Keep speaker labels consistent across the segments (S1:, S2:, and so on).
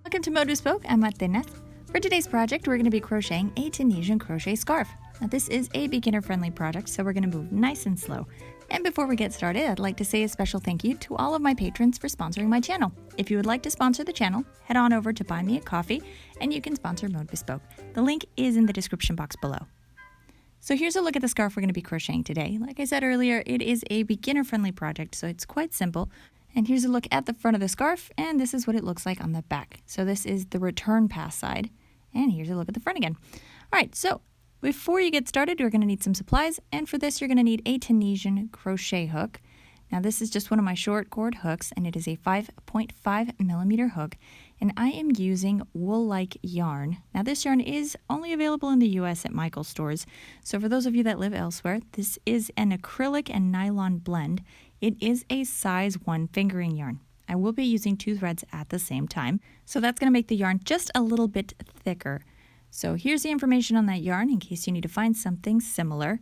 S1: Welcome to Mode Bespoke, I'm Atenas. For today's project, we're going to be crocheting a Tunisian crochet scarf. Now this is a beginner-friendly project, so we're going to move nice and slow. And before we get started, I'd like to say a special thank you to all of my patrons for sponsoring my channel. If you would like to sponsor the channel, head on over to Buy Me a Coffee, and you can sponsor Mode Bespoke. The link is in the description box below. So here's a look at the scarf we're going to be crocheting today. Like I said earlier, it is a beginner-friendly project, so it's quite simple. And here's a look at the front of the scarf, and this is what it looks like on the back. So this is the return pass side, and here's a look at the front again. All right, so before you get started, you're going to need some supplies, and for this, you're going to need a Tunisian crochet hook. Now this is just one of my short cord hooks, and it is a 5.5 millimeter hook, and I am using wool-like yarn. Now this yarn is only available in the US at Michael's stores, so for those of you that live elsewhere, this is an acrylic and nylon blend. It is a size 1 fingering yarn. I will be using 2 threads at the same time, so that's going to make the yarn just a little bit thicker. So here's the information on that yarn in case you need to find something similar.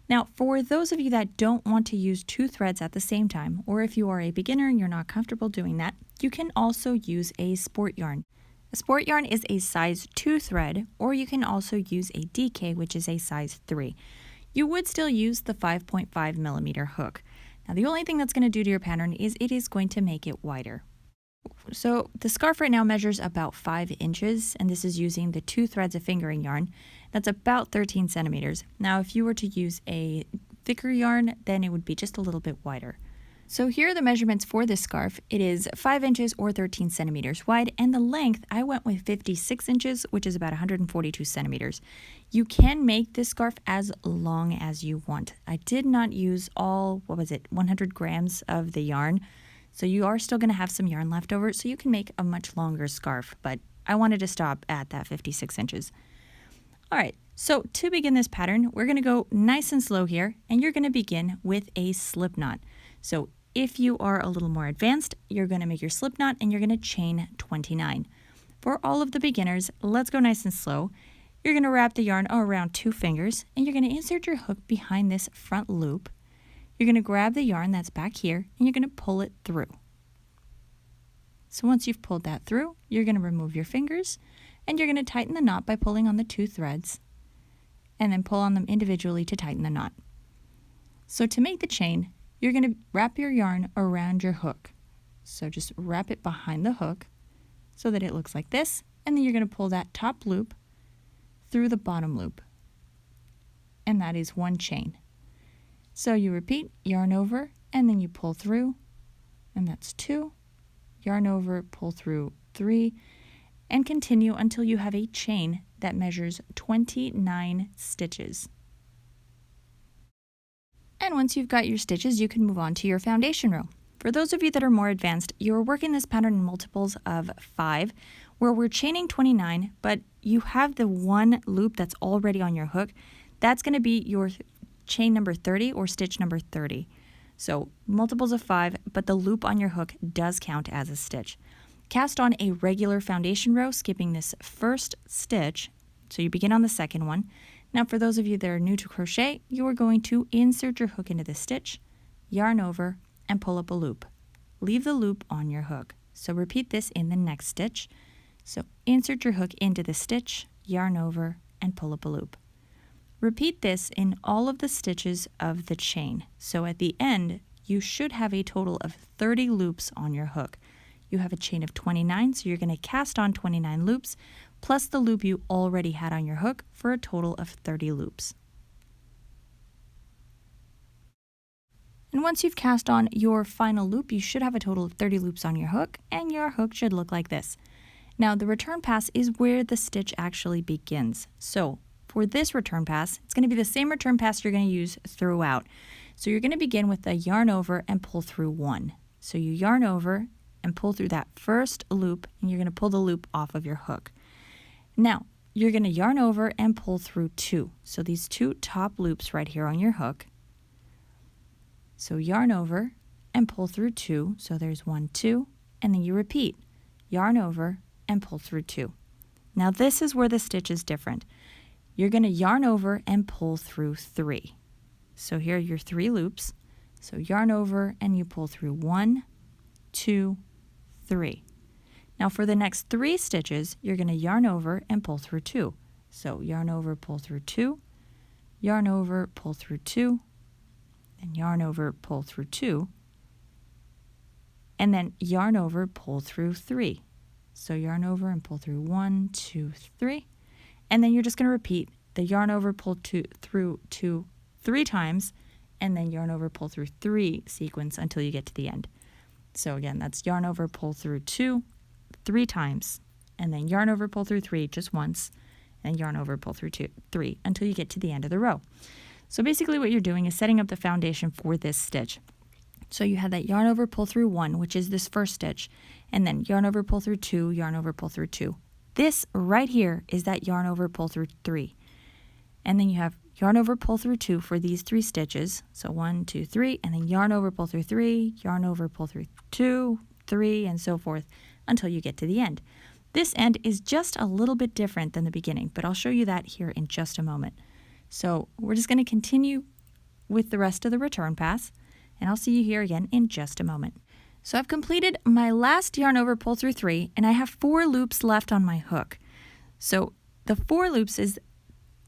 S1: Now, for those of you that don't want to use 2 threads at the same time, or if you are a beginner and you're not comfortable doing that, you can also use a sport yarn. A sport yarn is a size 2 thread, or you can also use a DK, which is a size 3. You would still use the 5.5 millimeter hook. Now, the only thing that's going to do to your pattern is it is going to make it wider. So the scarf right now measures about 5 inches, and this is using the 2 threads of fingering yarn. That's about 13 centimeters. Now, if you were to use a thicker yarn, then it would be just a little bit wider. So here are the measurements for this scarf. It is 5 inches or 13 centimeters wide, and the length, I went with 56 inches, which is about 142 centimeters. You can make this scarf as long as you want. I did not use all, 100 grams of the yarn. So you are still going to have some yarn left over, so you can make a much longer scarf, but I wanted to stop at that 56 inches. All right, so to begin this pattern, we're going to go nice and slow here, and you're going to begin with a slip knot. So if you are a little more advanced, you're going to make your slip knot and you're going to chain 29. For all of the beginners, let's go nice and slow. You're going to wrap the yarn around 2 fingers, and you're going to insert your hook behind this front loop. You're going to grab the yarn that's back here, and you're going to pull it through. So once you've pulled that through, you're going to remove your fingers, and you're going to tighten the knot by pulling on the 2 threads, and then pull on them individually to tighten the knot. So to make the chain, you're going to wrap your yarn around your hook. So just wrap it behind the hook so that it looks like this, and then you're going to pull that top loop through the bottom loop. And that is 1 chain. So you repeat, yarn over, and then you pull through, and that's 2, yarn over, pull through 3, and continue until you have a chain that measures 29 stitches. And once you've got your stitches, you can move on to your foundation row. For those of you that are more advanced, you're working this pattern in multiples of 5, where we're chaining 29, but you have the 1 loop that's already on your hook. That's going to be your chain number 30 or stitch number 30. So multiples of 5, but the loop on your hook does count as a stitch. Cast on a regular foundation row, skipping this first stitch. So you begin on the second one. Now for those of you that are new to crochet, you are going to insert your hook into the stitch, yarn over, and pull up a loop. Leave the loop on your hook. So repeat this in the next stitch. So insert your hook into the stitch, yarn over, and pull up a loop. Repeat this in all of the stitches of the chain. So at the end, you should have a total of 30 loops on your hook. You have a chain of 29, so you're going to cast on 29 loops, plus the loop you already had on your hook for a total of 30 loops. And once you've cast on your final loop, you should have a total of 30 loops on your hook, and your hook should look like this. Now the return pass is where the stitch actually begins. So for this return pass, it's going to be the same return pass you're going to use throughout. So you're going to begin with a yarn over and pull through 1. So you yarn over and pull through that first loop, and you're going to pull the loop off of your hook. Now, you're going to yarn over and pull through 2. So these 2 top loops right here on your hook. So yarn over and pull through 2. So there's 1, 2, and then you repeat. Yarn over and pull through 2. Now this is where the stitch is different. You're going to yarn over and pull through 3. So here are your 3 loops. So yarn over and you pull through 1, 2, 3. Now for the next 3 stitches, you're going to yarn over and pull through 2. So yarn over, pull through 2, yarn over, pull through 2, and yarn over, pull through 2, and then yarn over, pull through 3. So yarn over and pull through 1, 2, 3, and then you're just going to repeat the yarn over, pull through 2 3 times, and then yarn over, pull through 3 sequence until you get to the end. So again, that's yarn over, pull through 2 3 times, and then yarn over, pull through 3 just once, and yarn over, pull through 3 until you get to the end of the row. So basically what you're doing is setting up the foundation for this stitch. So you have that yarn over, pull through 1, which is this first stitch, and then yarn over, pull through 2, yarn over, pull through 2. This right here is that yarn over, pull through 3. And then you have yarn over, pull through 2 for these 3 stitches. So 1, 2, 3, and then yarn over, pull through 3, yarn over, pull through 2, 3, and so forth until you get to the end. This end is just a little bit different than the beginning, but I'll show you that here in just a moment. So we're just going to continue with the rest of the return pass, and I'll see you here again in just a moment. So I've completed my last yarn over, pull through 3, and I have 4 loops left on my hook. So the 4 loops is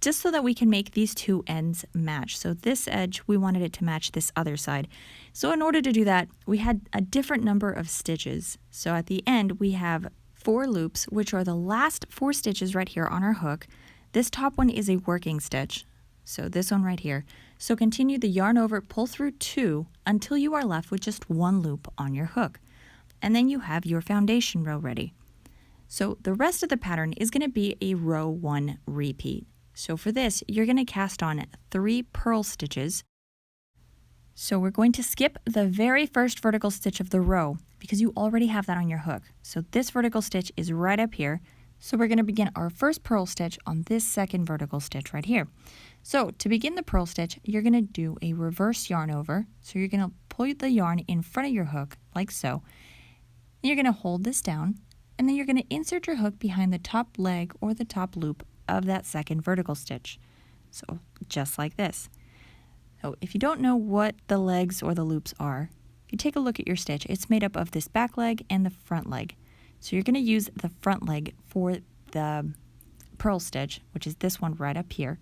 S1: just so that we can make these 2 ends match. So this edge, we wanted it to match this other side. So in order to do that, we had a different number of stitches. So at the end, we have 4 loops, which are the last 4 stitches right here on our hook. This top one is a working stitch, so this one right here. So continue the yarn over, pull through 2 until you are left with just 1 loop on your hook. And then you have your foundation row ready. So the rest of the pattern is going to be a row 1 repeat. So for this, you're going to cast on 3 purl stitches. So we're going to skip the very first vertical stitch of the row because you already have that on your hook. So this vertical stitch is right up here. So we're going to begin our first purl stitch on this second vertical stitch right here. So to begin the purl stitch, you're going to do a reverse yarn over. So you're going to pull the yarn in front of your hook like so. And you're going to hold this down, and then you're going to insert your hook behind the top leg or the top loop of that second vertical stitch. So just like this. So if you don't know what the legs or the loops are, if you take a look at your stitch, it's made up of this back leg and the front leg. So you're going to use the front leg for the purl stitch, which is this one right up here.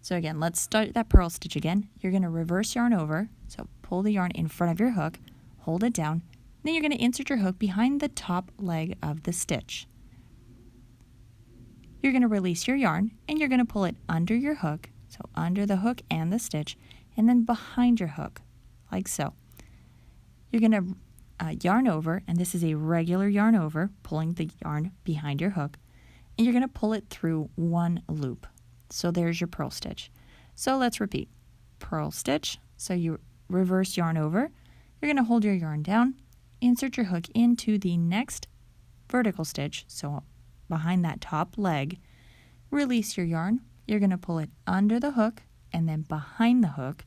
S1: So again, let's start that purl stitch again. You're going to reverse yarn over, so pull the yarn in front of your hook, hold it down, then you're going to insert your hook behind the top leg of the stitch. You're going to release your yarn, and you're going to pull it under your hook, so under the hook and the stitch, and then behind your hook, like so. You're going to yarn over, and this is a regular yarn over, pulling the yarn behind your hook, and you're going to pull it through 1 loop. So there's your purl stitch. So let's repeat. Purl stitch, so you reverse yarn over, you're going to hold your yarn down, insert your hook into the next vertical stitch, so behind that top leg, release your yarn, you're going to pull it under the hook, and then behind the hook,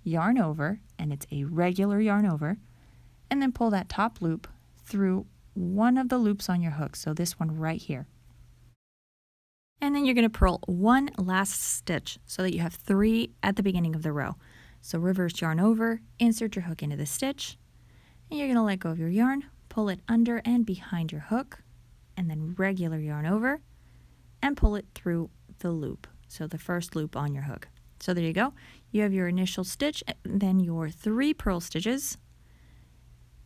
S1: yarn over, and it's a regular yarn over, and then pull that top loop through one of the loops on your hook, so this one right here. And then you're going to purl 1 last stitch so that you have 3 at the beginning of the row. So reverse yarn over, insert your hook into the stitch, and you're going to let go of your yarn, pull it under and behind your hook, and then regular yarn over, and pull it through the loop, so the first loop on your hook. So there you go. You have your initial stitch, then your 3 purl stitches,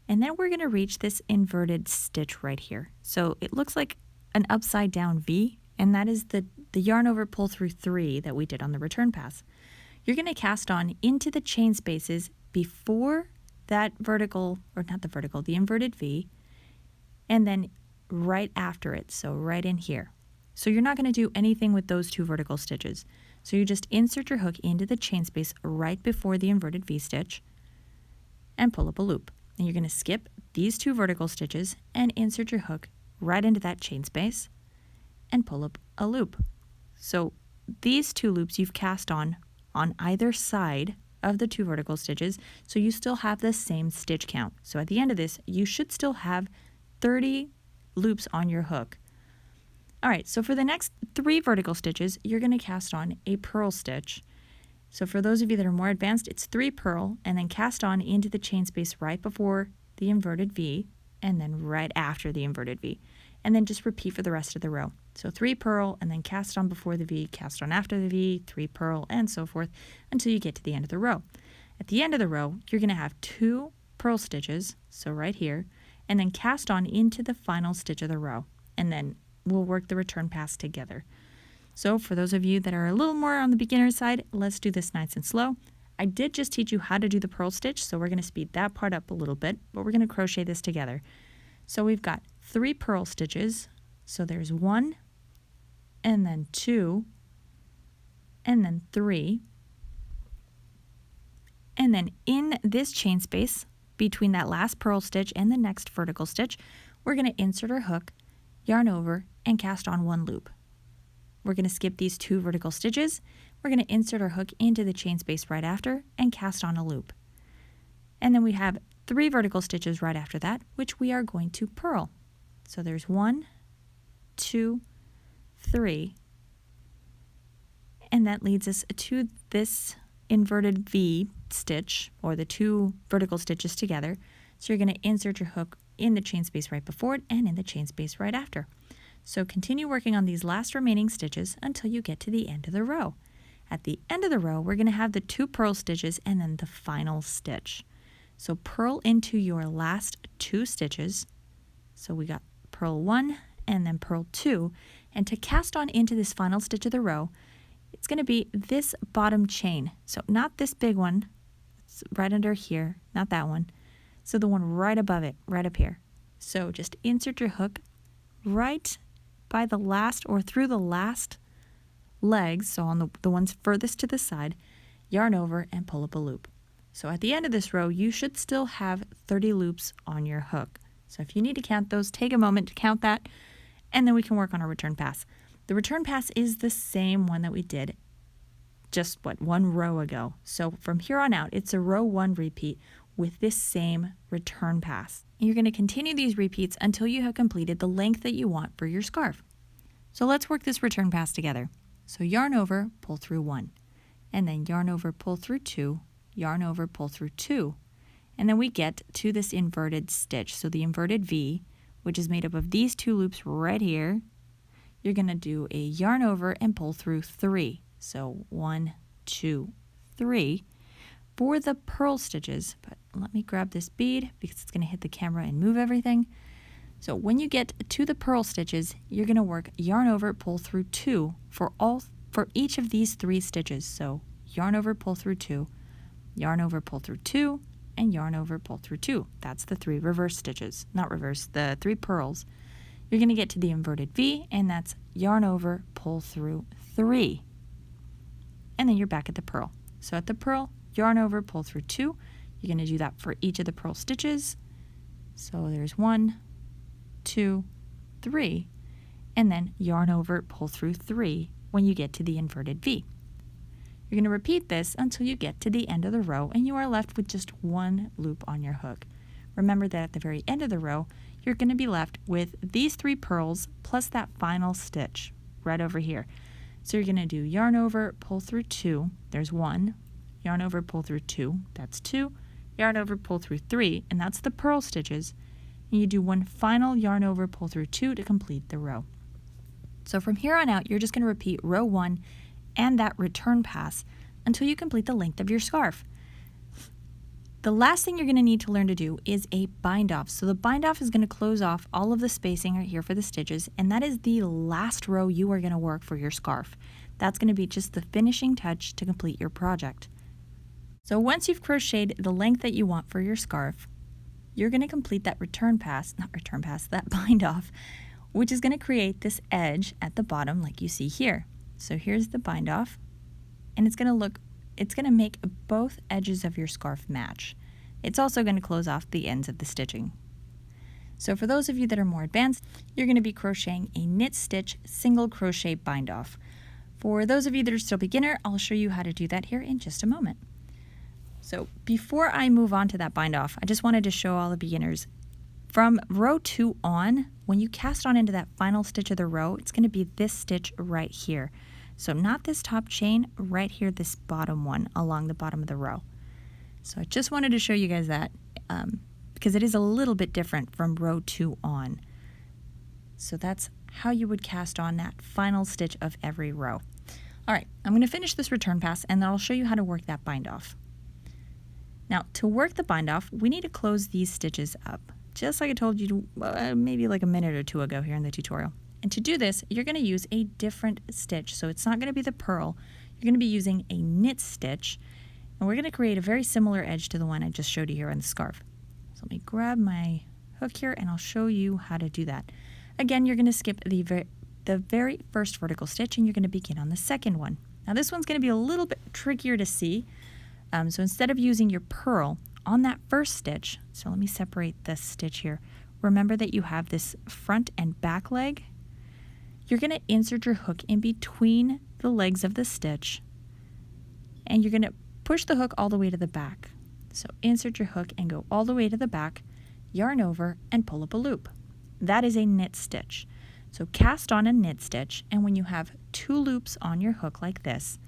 S1: and then we're going to reach this inverted stitch right here. So it looks like an upside down V, and that is the yarn over pull through 3 that we did on the return pass. You're going to cast on into the chain spaces before that vertical, or not the vertical, the inverted V, and then right after it, so right in here. So you're not going to do anything with those 2 vertical stitches. So you just insert your hook into the chain space right before the inverted V stitch and pull up a loop. And you're going to skip these 2 vertical stitches and insert your hook right into that chain space and pull up a loop. So these 2 loops you've cast on either side of the 2 vertical stitches, so you still have the same stitch count. So at the end of this, you should still have 30 loops on your hook. All right, so for the next 3 vertical stitches, you're going to cast on a purl stitch. So for those of you that are more advanced, it's 3 purl, and then cast on into the chain space right before the inverted V, and then right after the inverted V. And then just repeat for the rest of the row. So 3 purl and then cast on before the V, cast on after the V, 3 purl, and so forth until you get to the end of the row. At the end of the row, you're going to have 2 purl stitches, so right here, and then cast on into the final stitch of the row. And then we'll work the return pass together. So for those of you that are a little more on the beginner side, let's do this nice and slow. I did just teach you how to do the purl stitch, so we're going to speed that part up a little bit, but we're going to crochet this together. So we've got 3 purl stitches, so there's 1, and then 2, and then 3, and then in this chain space between that last purl stitch and the next vertical stitch, we're going to insert our hook, yarn over, and cast on 1 loop. We're going to skip these 2 vertical stitches. We're going to insert our hook into the chain space right after and cast on a loop. And then we have 3 vertical stitches right after that, which we are going to purl. So there's 1, 2, 3, and that leads us to this inverted V stitch, or the 2 vertical stitches together. So you're going to insert your hook in the chain space right before it and in the chain space right after. So continue working on these last remaining stitches until you get to the end of the row. At the end of the row, we're going to have the 2 purl stitches and then the final stitch. So purl into your last 2 stitches. So we got purl 1 and then purl 2. And to cast on into this final stitch of the row, it's going to be this bottom chain. So not this big one, it's right under here, not that one. So the one right above it, right up here. So just insert your hook right by the last or through the last legs, so on the ones furthest to the side, yarn over and pull up a loop. So at the end of this row, you should still have 30 loops on your hook. So if you need to count those, take a moment to count that, and then we can work on our return pass. The return pass is the same one that we did just, 1 row ago. So from here on out, it's a row 1 repeat with this same return pass. You're going to continue these repeats until you have completed the length that you want for your scarf. So let's work this return pass together. So yarn over, pull through 1, and then yarn over, pull through 2, yarn over, pull through 2, and then we get to this inverted stitch. So the inverted V, which is made up of these 2 loops right here, you're going to do a yarn over and pull through 3. So 1, 2, 3 for the purl stitches. But let me grab this bead because it's going to hit the camera and move everything. So when you get to the purl stitches, you're going to work yarn over, pull through 2 for each of these 3 stitches. So yarn over, pull through 2, yarn over, pull through 2, and yarn over, pull through 2. That's the 3 reverse stitches, not reverse, the 3 purls. You're going to get to the inverted V, and that's yarn over, pull through 3. And then you're back at the purl. So at the purl, yarn over, pull through 2. You're going to do that for each of the purl stitches. So there's 1, 2, 3, and then yarn over, pull through 3 when you get to the inverted V. You're going to repeat this until you get to the end of the row and you are left with just 1 loop on your hook. Remember that at the very end of the row, you're going to be left with these 3 purls plus that final stitch right over here. So you're going to do yarn over, pull through 2, there's 1, yarn over, pull through 2, that's 2, yarn over, pull through 3, and that's the purl stitches. And you do 1 final yarn over, pull through 2 to complete the row. So from here on out, you're just going to repeat row 1 and that return pass until you complete the length of your scarf. The last thing you're going to need to learn to do is a bind off. So the bind off is going to close off all of the spacing right here for the stitches, and that is the last row you are going to work for your scarf. That's going to be just the finishing touch to complete your project. So once you've crocheted the length that you want for your scarf, you're going to complete that that bind off, which is going to create this edge at the bottom like you see here. So here's the bind off, and it's going to make both edges of your scarf match. It's also going to close off the ends of the stitching. So for those of you that are more advanced, you're going to be crocheting a knit stitch single crochet bind off. For those of you that are still beginner, I'll show you how to do that here in just a moment. So before I move on to that bind off, I just wanted to show all the beginners from row 2 on, when you cast on into that final stitch of the row, it's going to be this stitch right here. So not this top chain, right here, this bottom one along the bottom of the row. So I just wanted to show you guys that because it is a little bit different from row 2 on. So that's how you would cast on that final stitch of every row. All right, I'm going to finish this return pass and then I'll show you how to work that bind off. Now, to work the bind off, we need to close these stitches up, just like I told you maybe like a minute or two ago here in the tutorial. And to do this, you're going to use a different stitch. So it's not going to be the purl. You're going to be using a knit stitch, and we're going to create a very similar edge to the one I just showed you here on the scarf. So let me grab my hook here and I'll show you how to do that. Again, you're going to skip the very first vertical stitch and you're going to begin on the second one. Now this one's going to be a little bit trickier to see. So instead of using your purl on that first stitch, so let me separate this stitch here. Remember that you have this front and back leg. You're going to insert your hook in between the legs of the stitch and you're going to push the hook all the way to the back. So insert your hook and go all the way to the back, yarn over and pull up a loop. That is a knit stitch. So cast on a knit stitch, and when you have 2 loops on your hook like this,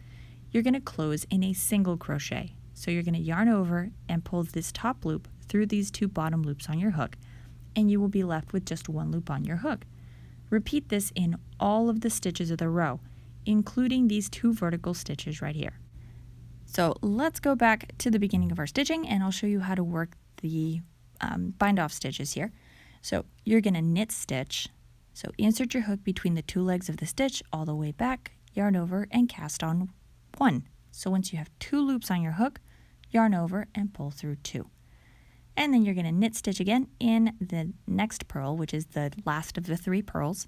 S1: you're going to close in a single crochet. So you're going to yarn over and pull this top loop through these 2 bottom loops on your hook, and you will be left with just 1 loop on your hook. Repeat this in all of the stitches of the row, including these 2 vertical stitches right here. So let's go back to the beginning of our stitching and I'll show you how to work the bind off stitches here. So you're going to knit stitch. So insert your hook between the 2 legs of the stitch all the way back, yarn over and cast on 1. So once you have 2 loops on your hook, yarn over and pull through 2. And then you're going to knit stitch again in the next purl, which is the last of the 3 purls.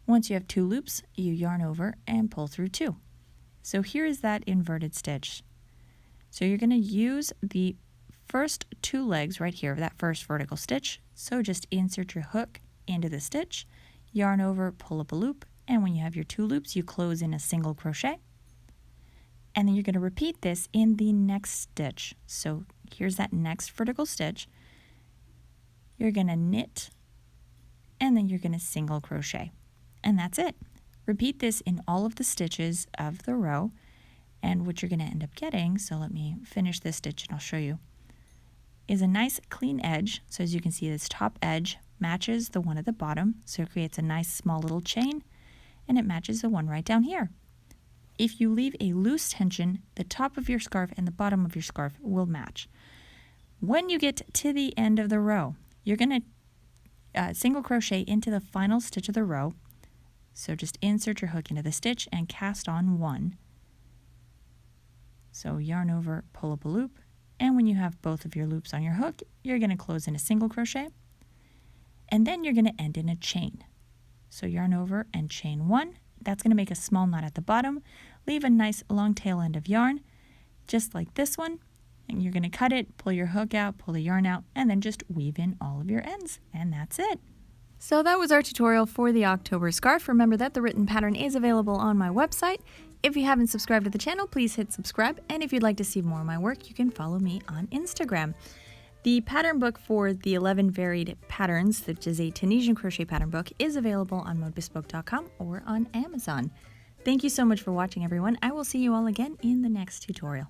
S1: Once you have 2 loops, you yarn over and pull through 2. So here is that inverted stitch. So you're going to use the first 2 legs right here of that first vertical stitch. So just insert your hook into the stitch, yarn over, pull up a loop, and when you have your 2 loops, you close in a single crochet. And then you're going to repeat this in the next stitch. So here's that next vertical stitch. You're going to knit, and then you're going to single crochet. And that's it. Repeat this in all of the stitches of the row, and what you're going to end up getting, so let me finish this stitch and I'll show you, is a nice clean edge. So as you can see, this top edge matches the one at the bottom, so it creates a nice small little chain, and it matches the one right down here. If you leave a loose tension, the top of your scarf and the bottom of your scarf will match. When you get to the end of the row, you're going to single crochet into the final stitch of the row. So just insert your hook into the stitch and cast on 1. So yarn over, pull up a loop, and when you have both of your loops on your hook, you're going to close in a single crochet, and then you're going to end in a chain. So yarn over and chain 1. That's going to make a small knot at the bottom. Leave a nice long tail end of yarn, just like this one, and you're going to cut it, pull your hook out, pull the yarn out, and then just weave in all of your ends, and that's it. So that was our tutorial for the October scarf. Remember that the written pattern is available on my website. If you haven't subscribed to the channel, please hit subscribe, and if you'd like to see more of my work, you can follow me on Instagram. The pattern book for the 11 varied patterns, which is a Tunisian crochet pattern book, is available on modebespoke.com or on Amazon. Thank you so much for watching, everyone. I will see you all again in the next tutorial.